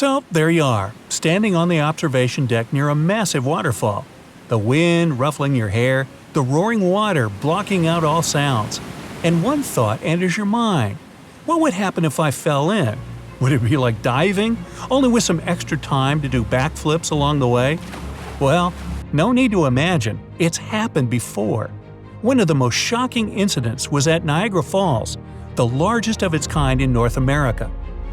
So there you are, standing on the observation deck near a massive waterfall. The wind ruffling your hair, the roaring water blocking out all sounds. And one thought enters your mind. What would happen if I fell in? Would it be like diving, only with some extra time to do backflips along the way? Well, no need to imagine, it's happened before. One of the most shocking incidents was at Niagara Falls, the largest of its kind in North America.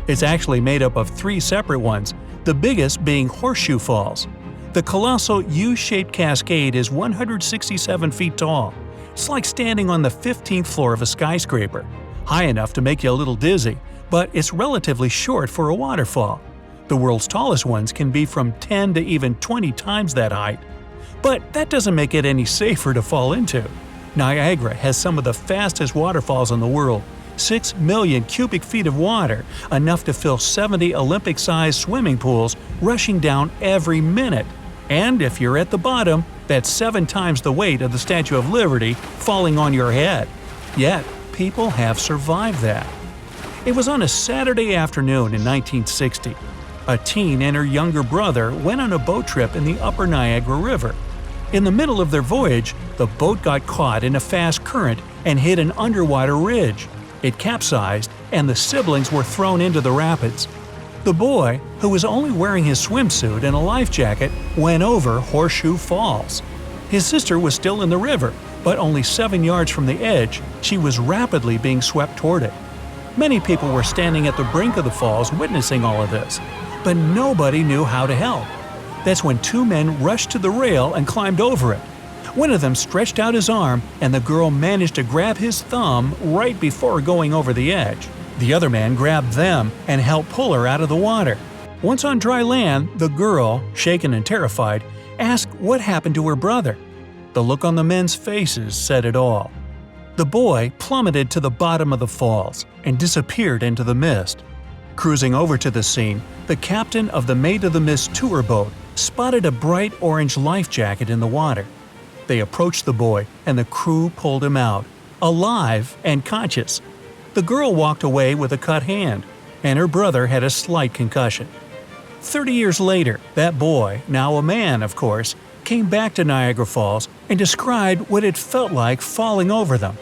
It's actually made up of 3 separate ones, the biggest being Horseshoe Falls. The colossal U-shaped cascade is 167 feet tall. It's like standing on the 15th floor of a skyscraper, high enough to make you a little dizzy, but it's relatively short for a waterfall. The world's tallest ones can be from 10 to even 20 times that height. But that doesn't make it any safer to fall into. Niagara has some of the fastest waterfalls in the world, 6 million cubic feet of water, enough to fill 70 Olympic-sized swimming pools rushing down every minute. And if you're at the bottom, that's 7 times the weight of the Statue of Liberty falling on your head. Yet, people have survived that. It was on a Saturday afternoon in 1960. A teen and her younger brother went on a boat trip in the upper Niagara River. In the middle of their voyage, the boat got caught in a fast current and hit an underwater ridge. It capsized, and the siblings were thrown into the rapids. The boy, who was only wearing his swimsuit and a life jacket, went over Horseshoe Falls. His sister was still in the river, but only 7 yards from the edge, she was rapidly being swept toward it. Many people were standing at the brink of the falls witnessing all of this, but nobody knew how to help. That's when 2 men rushed to the rail and climbed over it. One of them stretched out his arm, and the girl managed to grab his thumb right before going over the edge. The other man grabbed them and helped pull her out of the water. Once on dry land, the girl, shaken and terrified, asked what happened to her brother. The look on the men's faces said it all. The boy plummeted to the bottom of the falls and disappeared into the mist. Cruising over to the scene, the captain of the Maid of the Mist tour boat spotted a bright orange life jacket in the water. They approached the boy, and the crew pulled him out, alive and conscious. The girl walked away with a cut hand, and her brother had a slight concussion. 30 years later, that boy, now a man of course, came back to Niagara Falls and described what it felt like falling over them.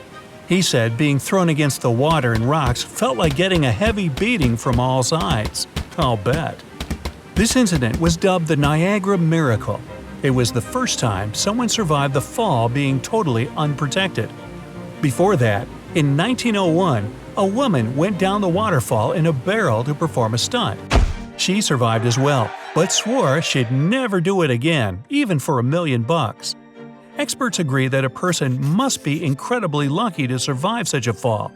He said being thrown against the water and rocks felt like getting a heavy beating from all sides. I'll bet. This incident was dubbed the Niagara Miracle. It was the first time someone survived the fall being totally unprotected. Before that, in 1901, a woman went down the waterfall in a barrel to perform a stunt. She survived as well, but swore she'd never do it again, even for $1 million. Experts agree that a person must be incredibly lucky to survive such a fall.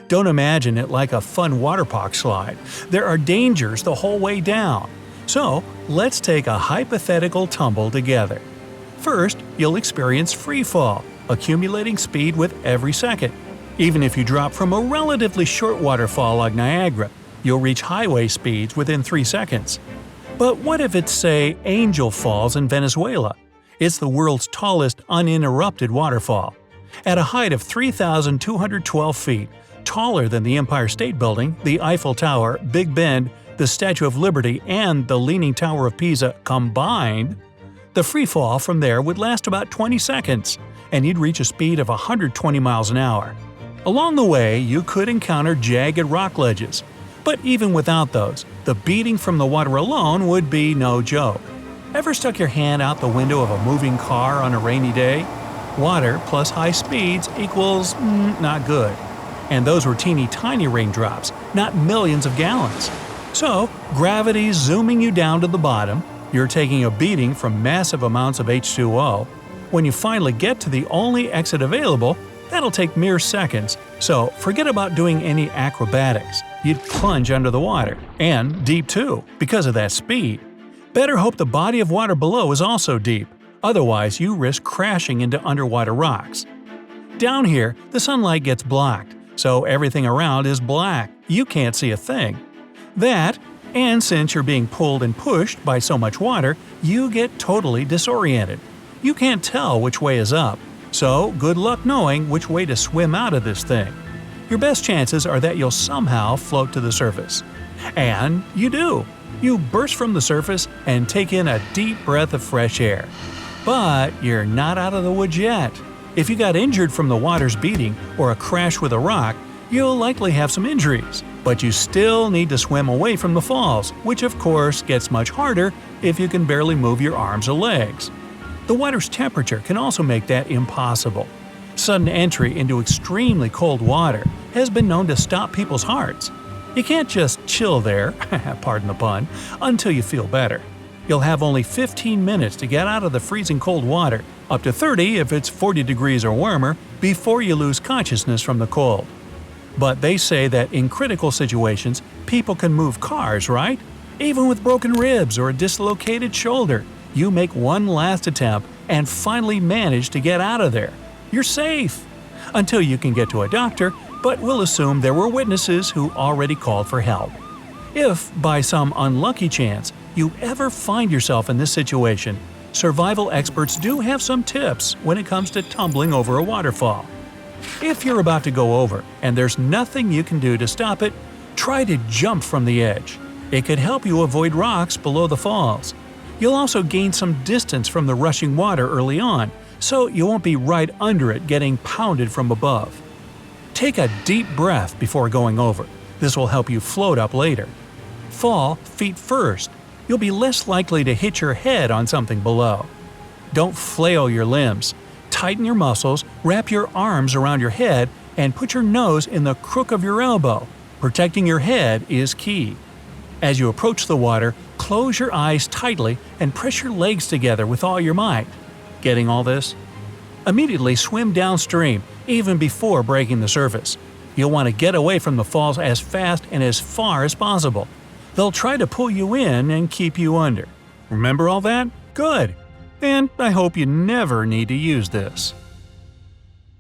Don't imagine it like a fun water park slide. There are dangers the whole way down. So, let's take a hypothetical tumble together. First, you'll experience free fall, accumulating speed with every second. Even if you drop from a relatively short waterfall like Niagara, you'll reach highway speeds within 3 seconds. But what if it's, say, Angel Falls in Venezuela? It's the world's tallest uninterrupted waterfall. At a height of 3,212 feet, taller than the Empire State Building, the Eiffel Tower, Big Ben, the Statue of Liberty, and the Leaning Tower of Pisa combined, the free fall from there would last about 20 seconds, and you'd reach a speed of 120 miles an hour. Along the way, you could encounter jagged rock ledges. But even without those, the beating from the water alone would be no joke. Ever stuck your hand out the window of a moving car on a rainy day? Water plus high speeds equals not good. And those were teeny tiny raindrops, not millions of gallons. So, gravity's zooming you down to the bottom, you're taking a beating from massive amounts of H2O. When you finally get to the only exit available, that'll take mere seconds, so forget about doing any acrobatics. You'd plunge under the water, and deep too, because of that speed. Better hope the body of water below is also deep, otherwise you risk crashing into underwater rocks. Down here, the sunlight gets blocked, so everything around is black, you can't see a thing. That, and since you're being pulled and pushed by so much water, you get totally disoriented. You can't tell which way is up. So, good luck knowing which way to swim out of this thing. Your best chances are that you'll somehow float to the surface. And you do. You burst from the surface and take in a deep breath of fresh air. But you're not out of the woods yet. If you got injured from the water's beating or a crash with a rock, you'll likely have some injuries. But you still need to swim away from the falls, which of course gets much harder if you can barely move your arms or legs. The water's temperature can also make that impossible. Sudden entry into extremely cold water has been known to stop people's hearts. You can't just chill there, pardon the pun, until you feel better. You'll have only 15 minutes to get out of the freezing cold water, up to 30 if it's 40 degrees or warmer, before you lose consciousness from the cold. But they say that in critical situations, people can move cars, right? Even with broken ribs or a dislocated shoulder, you make one last attempt and finally manage to get out of there. You're safe! Until you can get to a doctor, but we'll assume there were witnesses who already called for help. If, by some unlucky chance, you ever find yourself in this situation, survival experts do have some tips when it comes to tumbling over a waterfall. If you're about to go over and there's nothing you can do to stop it, try to jump from the edge. It could help you avoid rocks below the falls. You'll also gain some distance from the rushing water early on, so you won't be right under it getting pounded from above. Take a deep breath before going over. This will help you float up later. Fall feet first. You'll be less likely to hit your head on something below. Don't flail your limbs. Tighten your muscles, wrap your arms around your head, and put your nose in the crook of your elbow. Protecting your head is key. As you approach the water, close your eyes tightly and press your legs together with all your might. Getting all this? Immediately swim downstream, even before breaking the surface. You'll want to get away from the falls as fast and as far as possible. They'll try to pull you in and keep you under. Remember all that? Good! And I hope you never need to use this.